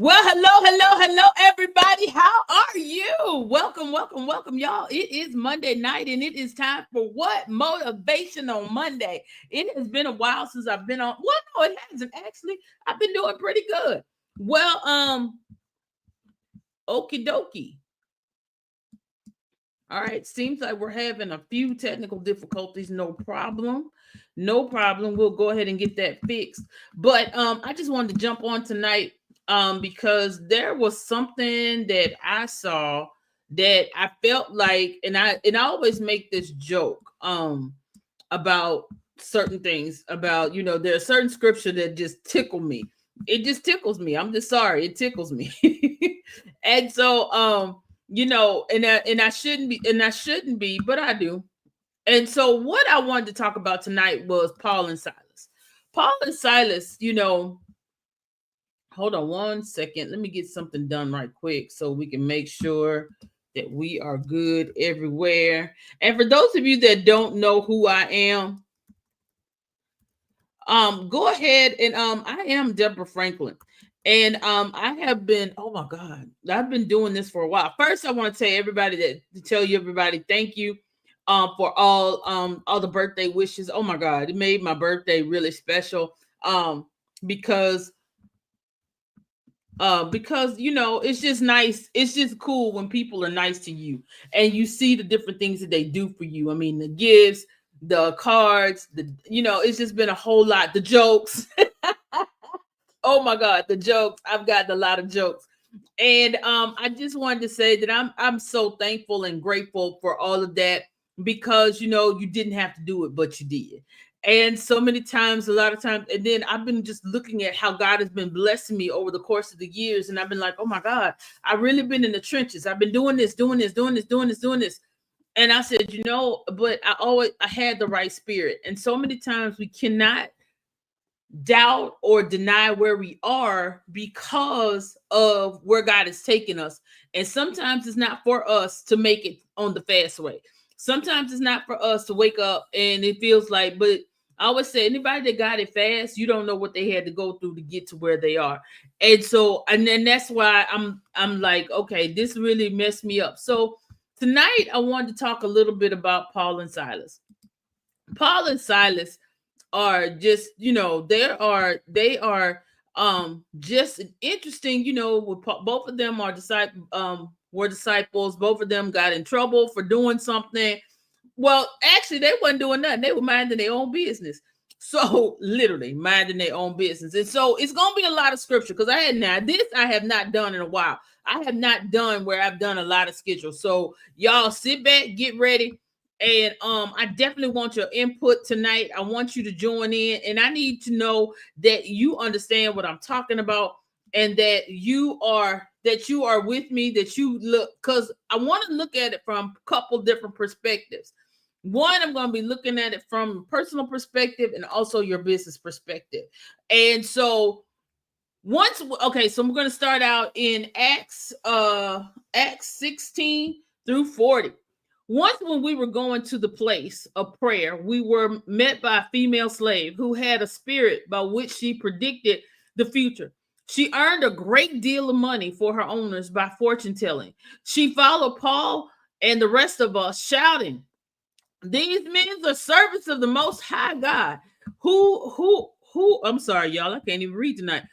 Well, hello, everybody. How are you? Welcome, y'all. It is Monday night, and it is time for what? Motivational Monday. It has been a while since I've been on. Well, no, it hasn't actually. I've been doing pretty good. Well, okie dokie. All right, seems like we're having a few technical difficulties. No problem. No problem. We'll go ahead and get that fixed. But I just wanted to jump on tonight because there was something that I saw that I felt like, and I always make this joke about certain things, about there's certain scripture that just tickle me. It just tickles me. I'm just sorry, it tickles me. And so and I shouldn't be, but I do. And so what I wanted to talk about tonight was Paul and Silas. Paul and Silas, hold on one second. Let me get something done right quick so we can make sure that we are good everywhere. And for those of you that don't know who I am, go ahead and I am Deborah Franklin. And I have been, oh my God, I've been doing this for a while. First, I want to tell you everybody, thank you for all the birthday wishes. Oh my God, it made my birthday really special. Because it's just nice. It's just cool when people are nice to you and you see the different things that they do for you. I mean, the gifts, the cards, it's just been a whole lot. The jokes. Oh my God, the jokes. I've gotten a lot of jokes. And I just wanted to say that I'm so thankful and grateful for all of that, because you didn't have to do it, but you did. And so many times, a lot of times, and then I've been just looking at how God has been blessing me over the course of the years, and I've been like, oh my God, I've really been in the trenches. I've been doing this, doing this, doing this, doing this, doing this. And I said, but I had the right spirit. And so many times we cannot doubt or deny where we are because of where God has taken us. And sometimes it's not for us to make it on the fast way. Sometimes it's not for us to wake up and it feels like, but I always say, anybody that got it fast, you don't know what they had to go through to get to where they are. And so, and then that's why I'm like, okay, this really messed me up. So tonight I wanted to talk a little bit about Paul and Silas. Paul and Silas are just they are just interesting. With both of them are were disciples. Both of them got in trouble for doing something. Well, actually, they wasn't doing nothing. They were minding their own business. So literally minding their own business. And so it's gonna be a lot of scripture, because I have not done in a while. I have not done where I've done a lot of schedule. So y'all sit back, get ready. And I definitely want your input tonight. I want you to join in, and I need to know that you understand what I'm talking about, and that you are with me, that you look, because I want to look at it from a couple different perspectives. One, I'm going to be looking at it from a personal perspective and also your business perspective. And so so we're going to start out in Acts 16 through 40. Once, when we were going to the place of prayer, we were met by a female slave who had a spirit by which she predicted the future. She earned a great deal of money for her owners by fortune telling. She followed Paul and the rest of us, shouting, "These men are servants of the Most High God, who I'm sorry, y'all, I can't even read tonight.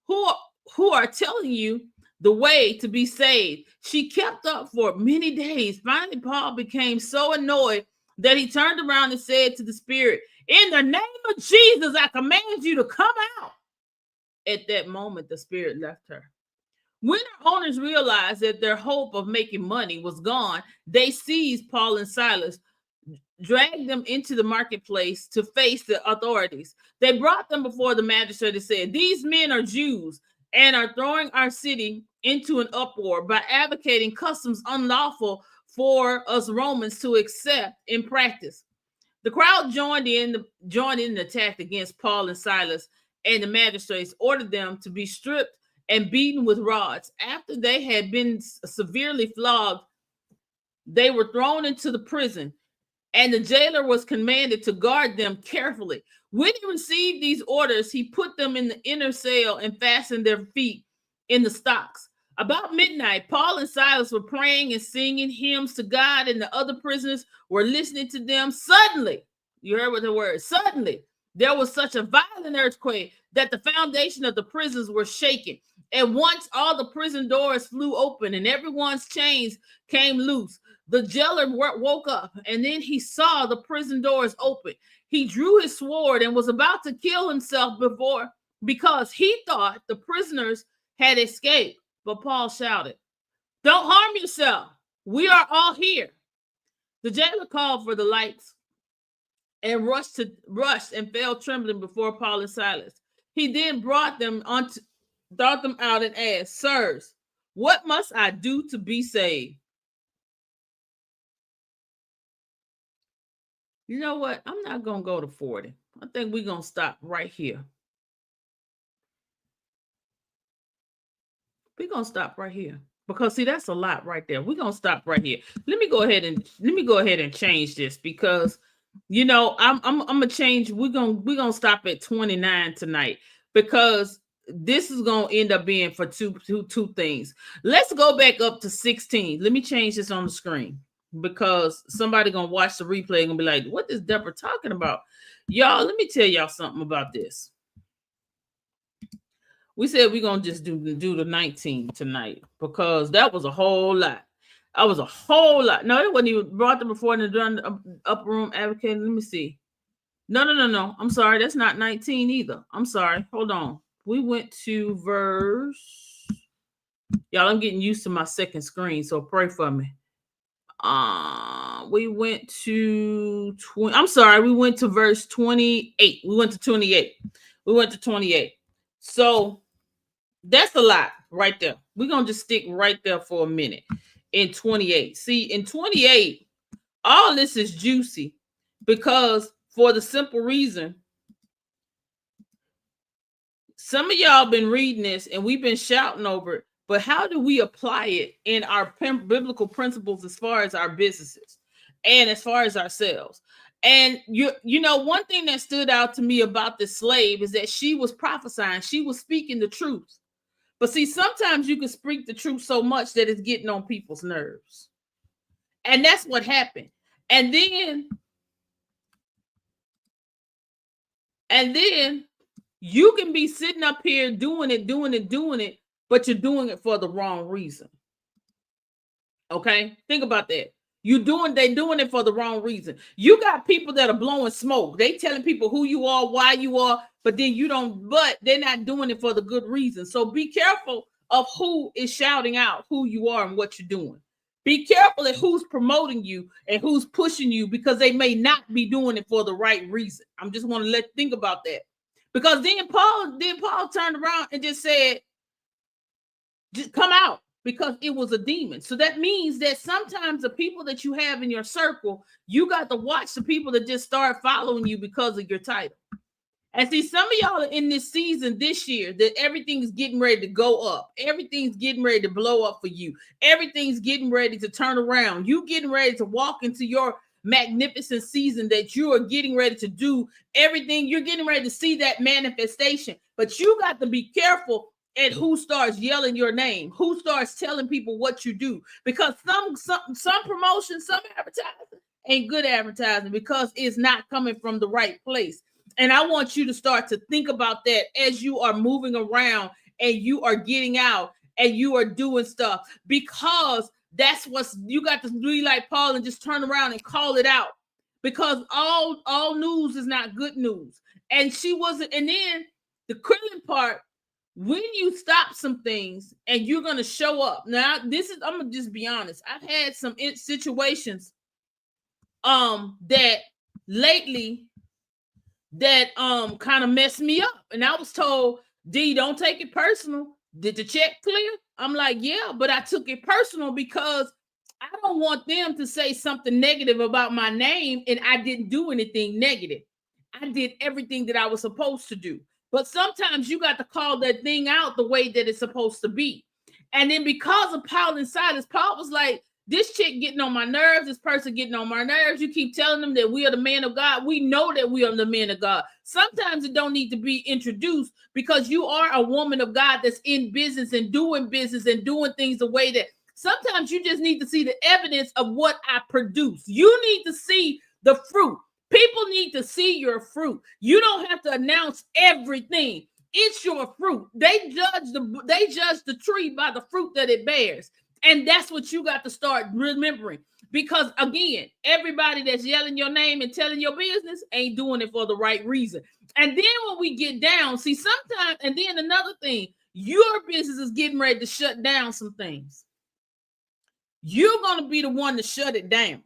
Who who are telling you the way to be saved." She kept up for many days. Finally, Paul became so annoyed that he turned around and said to the spirit, "In the name of Jesus, I command you to come out." At that moment, the spirit left her. When her owners realized that their hope of making money was gone, they seized Paul and Silas, dragged them into the marketplace to face the authorities. They brought them before the magistrate and said, "These men are Jews and are throwing our city into an uproar by advocating customs unlawful for us Romans to accept in practice." The crowd joined in the attack against Paul and Silas, and the magistrates ordered them to be stripped and beaten with rods. After they had been severely flogged, they were thrown into the prison, and the jailer was commanded to guard them carefully. When he received these orders, he put them in the inner cell and fastened their feet in the stocks. About midnight, Paul and Silas were praying and singing hymns to God, and the other prisoners were listening to them. Suddenly, you heard what the word, suddenly, there was such a violent earthquake that the foundation of the prisons were shaken. At once, all the prison doors flew open and everyone's chains came loose. The jailer woke up and then he saw the prison doors open. He drew his sword and was about to kill himself because he thought the prisoners had escaped. But Paul shouted, "Don't harm yourself. We are all here." The jailer called for the lights and rushed and fell trembling before Paul and Silas. He then brought them out and asked, "Sirs, what must I do to be saved?" You know what? I'm not going to go to 40. I think we're going to stop right here. We're going to stop right here. Because see, that's a lot right there. We're going to stop right here. Let me go ahead and change this because I'm gonna change. We're gonna stop at 29 tonight because this is gonna end up being for two things. Let's go back up to 16. Let me change this on the screen because somebody gonna watch the replay and gonna be like, "What is Deborah talking about?" Y'all, let me tell y'all something about this. We said we're gonna just do the 19 tonight because that was a whole lot. That was a whole lot. No, it wasn't even brought them before in the upper room advocate. Let me see. No. I'm sorry. That's not 19 either. I'm sorry. Hold on. We went to verse. Y'all, I'm getting used to my second screen, so pray for me. We went to 20. I'm sorry. We went to verse 28. We went to 28. So that's a lot right there. We're going to just stick right there for a minute. In 28. See, in 28, all this is juicy because for the simple reason, some of y'all been reading this and we've been shouting over it, but how do we apply it in our biblical principles as far as our businesses and as far as ourselves? And one thing that stood out to me about this slave is that she was prophesying. She was speaking the truth. But see, sometimes you can speak the truth so much that it's getting on people's nerves. And that's what happened. And then you can be sitting up here doing it, but you're doing it for the wrong reason. Okay? Think about that. They're doing it for the wrong reason. You got people that are blowing smoke. They telling people who you are, why you are, but then but they're not doing it for the good reason. So be careful of who is shouting out who you are and what you're doing. Be careful at who's promoting you and who's pushing you because they may not be doing it for the right reason. I'm just want to think about that. Because then Paul turned around and just said, "Just come out." Because it was a demon. So that means that sometimes the people that you have in your circle, you got to watch the people that just start following you because of your title. And see, some of y'all are in this season this year that everything's getting ready to go up. Everything's getting ready to blow up for you. Everything's getting ready to turn around. You getting ready to walk into your magnificent season that you are getting ready to do everything. You're getting ready to see that manifestation. But you got to be careful and who starts yelling your name, who starts telling people what you do, because some promotion, some advertising ain't good advertising because it's not coming from the right place. And I want you to start to think about that as you are moving around and you are getting out and you are doing stuff, because that's what's, you got to be like Paul and just turn around and call it out, because all news is not good news. And she wasn't. And then the crippling part, when you stop some things and you're going to show up. Now, I'm going to just be honest. I've had some situations that lately that kind of messed me up. And I was told, "D, don't take it personal. Did the check clear?" I'm like, "Yeah," but I took it personal because I don't want them to say something negative about my name and I didn't do anything negative. I did everything that I was supposed to do. But sometimes you got to call that thing out the way that it's supposed to be. And then because of Paul and Silas, Paul was like, this chick getting on my nerves, this person getting on my nerves. You keep telling them that we are the man of God. We know that we are the man of God. Sometimes it don't need to be introduced because you are a woman of God that's in business and doing things the way that sometimes you just need to see the evidence of what I produce. You need to see the fruit. People need to see your fruit. You don't have to announce everything. It's your fruit. They judge the tree by the fruit that it bears. And that's what you got to start remembering. Because again, everybody that's yelling your name and telling your business ain't doing it for the right reason. And then when we get down, see, sometimes, and then another thing, your business is getting ready to shut down some things. You're going to be the one to shut it down.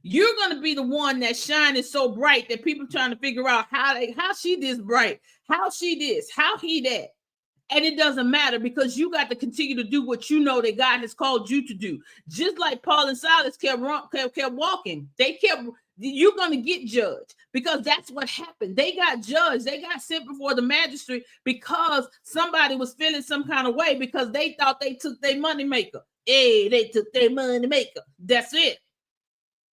You're going to be the one that shining so bright that people trying to figure out how she this bright, how she this, how he that. And it doesn't matter because you got to continue to do what you know that God has called you to do. Just like Paul and Silas kept walking. You're going to get judged because that's what happened. They got judged. They got sent before the magistrate because somebody was feeling some kind of way because they thought they took their money maker. Hey, they took their money maker. That's it.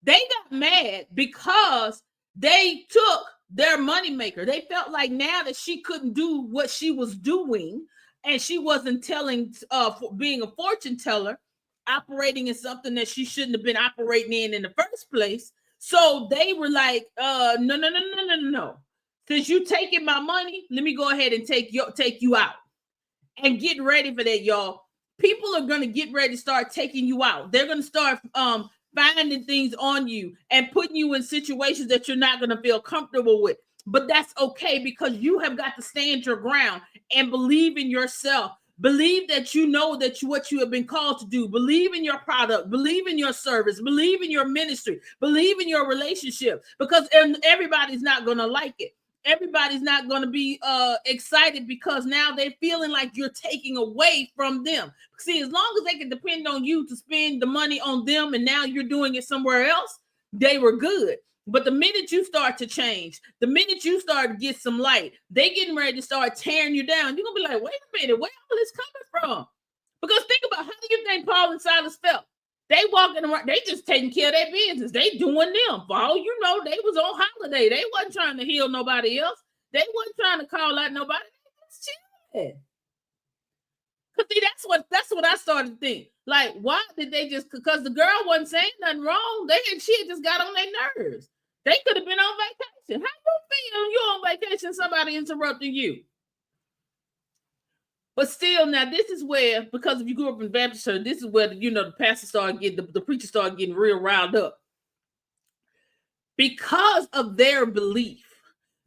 They got mad because they took their moneymaker. They felt like now that she couldn't do what she was doing and she wasn't being a fortune teller, operating in something that she shouldn't have been operating in the first place. So they were like, no. Since you taking my money, let me go ahead and take you out. And get ready for that, y'all. People are going to get ready to start taking you out. They're going to start finding things on you and putting you in situations that you're not going to feel comfortable with. But that's okay because you have got to stand your ground and believe in yourself. Believe that you know that what you have been called to do. Believe in your product. Believe in your service. Believe in your ministry. Believe in your relationship because everybody's not going to like it. Everybody's not going to be excited because now they're feeling like you're taking away from them. See, as long as they can depend on you to spend the money on them and now you're doing it somewhere else, they were good. But the minute you start to change, the minute you start to get some light, they getting ready to start tearing you down. You're going to be like, wait a minute, where all this coming from? Because think about, how do you think Paul and Silas felt? They walking around, they just taking care of their business. They doing them. For all you know, they was on holiday. They wasn't trying to heal nobody else. They wasn't trying to call out nobody. They just chilling. Cause see, that's what I started to think. Like, why did they just? Because the girl wasn't saying nothing wrong. She had just got on their nerves. They could have been on vacation. How you feel you're on vacation? Somebody interrupting you. But still, now this is where, because if you grew up in Baptist church, this is where the pastor started getting, the preacher started getting real riled up. Because of their belief,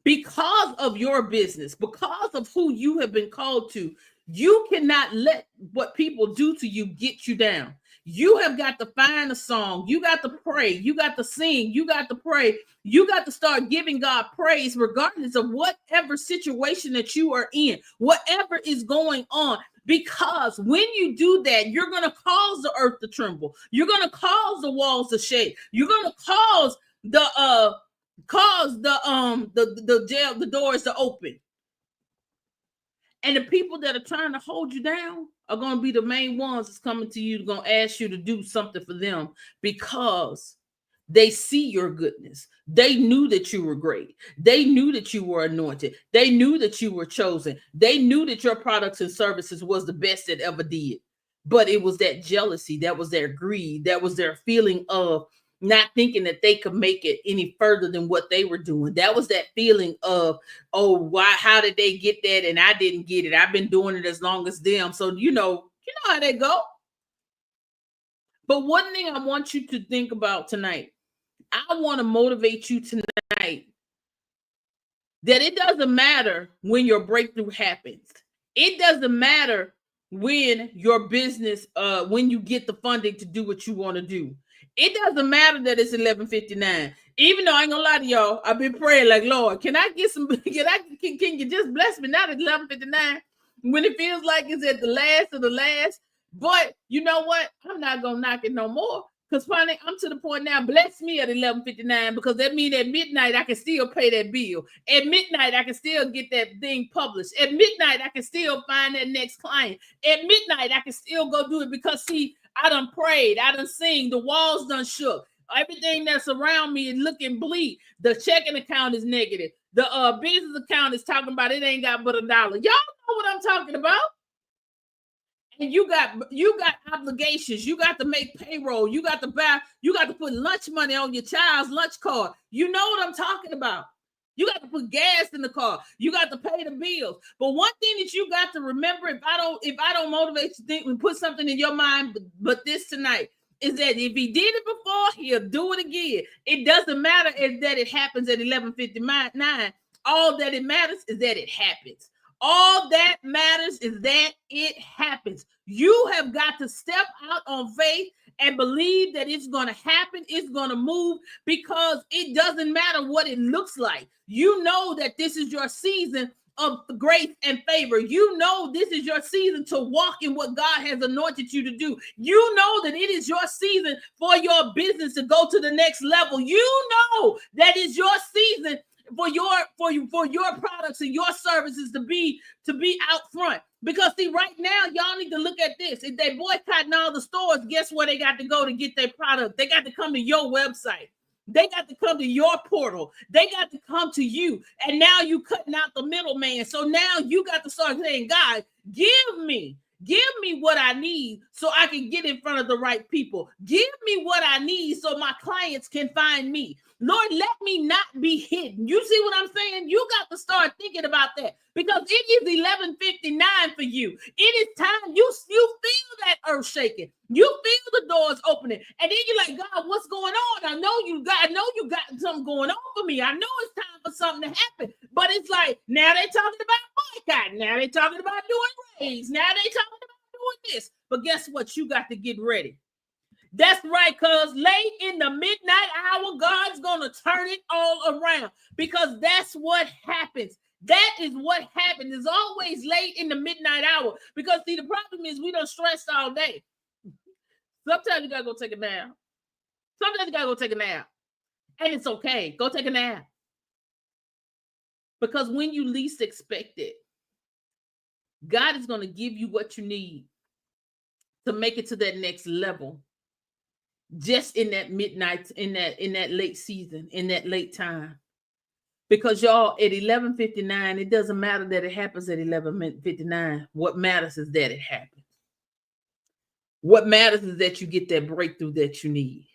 because of your business, because of who you have been called to, you cannot let what people do to you get you down. You have got to find a song. You got to pray. You got to sing. You got to pray. You got to start giving God praise regardless of whatever situation that you are in, whatever is going on. Because when you do that, you're going to cause the earth to tremble. You're going to cause the walls to shake. You're going to cause the doors to open. And the people that are trying to hold you down are going to be the main ones that's coming to you, going to ask you to do something for them because they see your goodness. They knew that you were great. They knew that you were anointed. They knew that you were chosen. They knew that your products and services was the best that ever did. But it was that jealousy. That was their greed. That was their feeling of not thinking that they could make it any further than what they were doing. That was that feeling of, oh, how did they get that and I didn't get it? I've been doing it as long as them. So you know how they go. But one thing I want you to think about tonight, I want to motivate you tonight that it doesn't matter when your breakthrough happens. It doesn't matter when your business, when you get the funding to do what you want to do. It doesn't matter that it's 11:59. Even though I ain't gonna lie to y'all, I've been praying like, Lord, can I get some? Can you just bless me now at 11:59 when it feels like it's at the last of the last? But you know what? I'm not gonna knock it no more because finally I'm to the point now. Bless me at 11:59 because that means at midnight I can still pay that bill. At midnight I can still get that thing published. At midnight I can still find that next client. At midnight I can still go do it because see, I done prayed. I done sing. The walls done shook. Everything that's around me is looking bleak. The checking account is negative. The business account is talking about it ain't got but $1. Y'all know what I'm talking about. And you got obligations. You got to make payroll. You got to put lunch money on your child's lunch card. You know what I'm talking about. You got to put gas in the car. You got to pay the bills. But one thing that you got to remember, if I don't motivate you, think and put something in your mind, but this tonight is that if he did it before, he'll do it again. It doesn't matter if that it happens at 11:59. All that it matters is that it happens. All that matters is that it happens. You have got to step out on faith and believe that it's going to happen. It's going to move, because it doesn't matter what it looks like. You know that this is your season of grace and favor. You know this is your season to walk in what God has anointed you to do. You know that it is your season for your business to go to the next level. You know that it's your season for your products and your services to be out front. Because see, right now, y'all need to look at this. If they boycotting all the stores, guess where they got to go to get their product? They got to come to your website. They got to come to your portal. They got to come to you. And now you cutting out the middleman. So now you got to start saying, God, give me what I need so I can get in front of the right people. Give me what I need so my clients can find me. Lord, let me not be hidden. You see what I'm saying? You got to start thinking about that, because it is 11:59 for you. It is time. You feel that earth shaking. You feel the doors opening. And then you're like, God, what's going on? I know you got something going on for me. I know it's time for something to happen. But it's like, now they're talking about boycott. Now they're talking about doing raids. Now they're talking about doing this. But guess what? You got to get ready. That's right, because late in the midnight hour, God's going to turn it all around, because that's what happens. That is what happens. It's always late in the midnight hour, because see, the problem is we don't stress all day. Sometimes you got to go take a nap. Sometimes you got to go take a nap. And it's okay. Go take a nap. Because when you least expect it, God is going to give you what you need to make it to that next level. Just in that midnight, in that late season, in that late time. Because y'all, at 11:59, it doesn't matter that it happens at 11:59. What matters is that it happens. What matters is that you get that breakthrough that you need.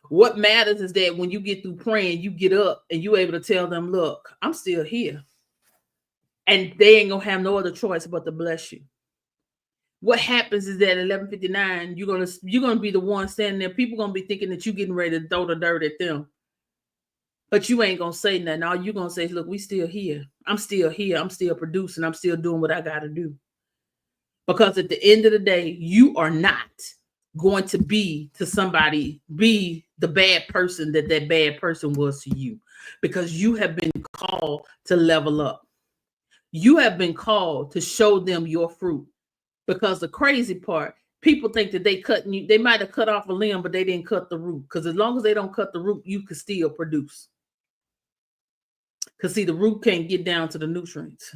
What matters is that when you get through praying, you get up and you're able to tell them, look, I'm still here. And they ain't going to have no other choice but to bless you. What happens is that at 11:59, you're gonna be the one standing there. People gonna be thinking that you're getting ready to throw the dirt at them, but you ain't gonna say nothing. All you gonna say is, "Look, we still here. I'm still here. I'm still producing. I'm still doing what I gotta do." Because at the end of the day, you are not going to be the bad person that bad person was to you, because you have been called to level up. You have been called to show them your fruit. Because the crazy part, people think that they might have cut off a limb, but they didn't cut the root. Because as long as they don't cut the root, you can still produce. Because see, the root can't get down to the nutrients.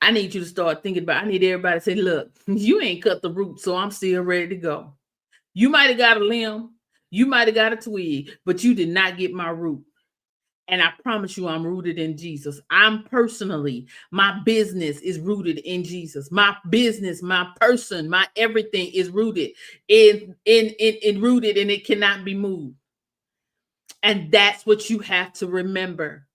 I need you to start thinking about, I need everybody to say, look, you ain't cut the root, so I'm still ready to go. You might have got a limb, you might have got a twig, but you did not get my root. And I promise you, I'm rooted in Jesus. My business is rooted in Jesus. My business, my person, my everything is rooted in rooted, and it cannot be moved. And that's what you have to remember.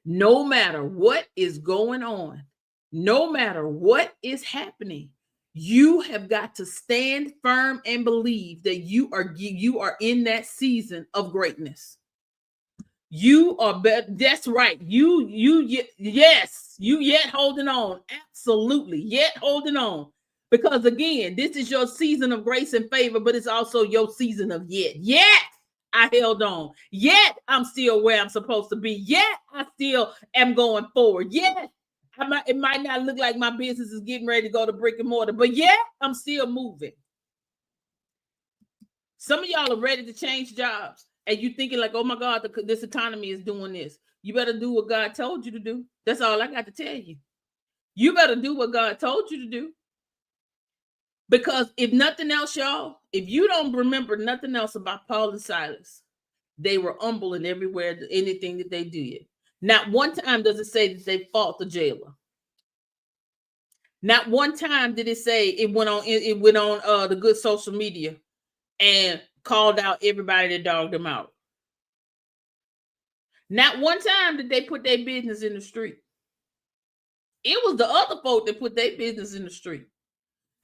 No matter what is going on, no matter what is happening, you have got to stand firm and believe that you are in that season of greatness. You are better. That's right. You yet holding on. Absolutely. Yet holding on. Because again, this is your season of grace and favor, but it's also your season of yet. Yet I held on. Yet I'm still where I'm supposed to be. Yet I still am going forward. Yet it might not look like my business is getting ready to go to brick and mortar, but yet I'm still moving. Some of y'all are ready to change jobs. And you thinking like, oh my God, this economy is doing this. You better do what God told you to do. That's all I got to tell you. You better do what God told you to do. Because if nothing else, y'all, if you don't remember nothing else about Paul and Silas, they were humble in everywhere, anything that they did. Not one time does it say that they fought the jailer. Not one time did it say it went on the good social media and called out everybody that dogged them out. Not one time did they put their business in the street. It was the other folk that put their business in the street.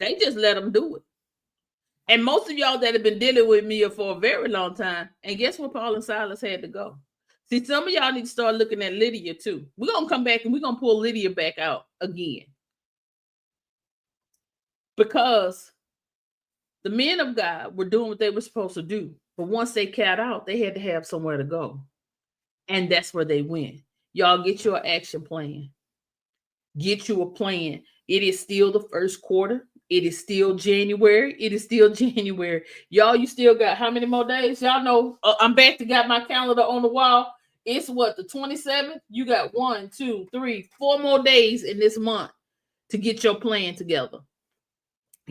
They just let them do it. And most of y'all that have been dealing with me for a very long time, and guess where Paul and Silas had to go? See, some of y'all need to start looking at Lydia too. We're going to come back and we're going to pull Lydia back out again. Because the men of God were doing what they were supposed to do. But once they cat out, they had to have somewhere to go. And that's where they went. Y'all get your action plan. Get you a plan. It is still the first quarter. It is still January. It is still January. Y'all, you still got how many more days? Y'all know I'm back to got my calendar on the wall. It's what, the 27th? You got 1, 2, 3, 4 more days in this month to get your plan together.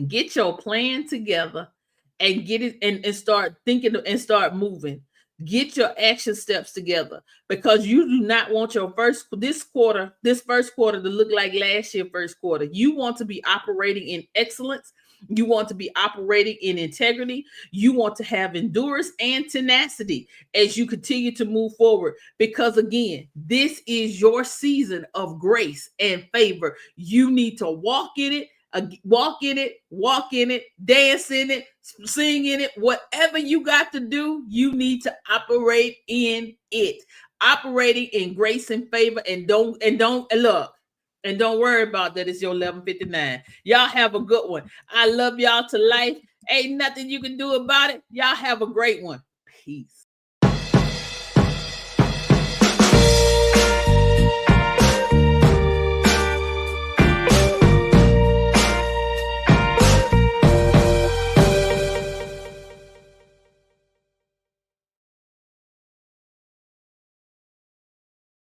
Get your plan together and get it and start thinking and start moving. Get your action steps together, because you do not want your this first quarter to look like last year's first quarter. You want to be operating in excellence. You want to be operating in integrity. You want to have endurance and tenacity as you continue to move forward, because again, this is your season of grace and favor. You need to walk in it. Walk in it, dance in it, sing in it, whatever you got to do, you need to operate in it. Operating in grace and favor, and don't worry about that. It's your 11:59. Y'all have a good one. I love y'all to life. Ain't nothing you can do about it. Y'all have a great one. Peace.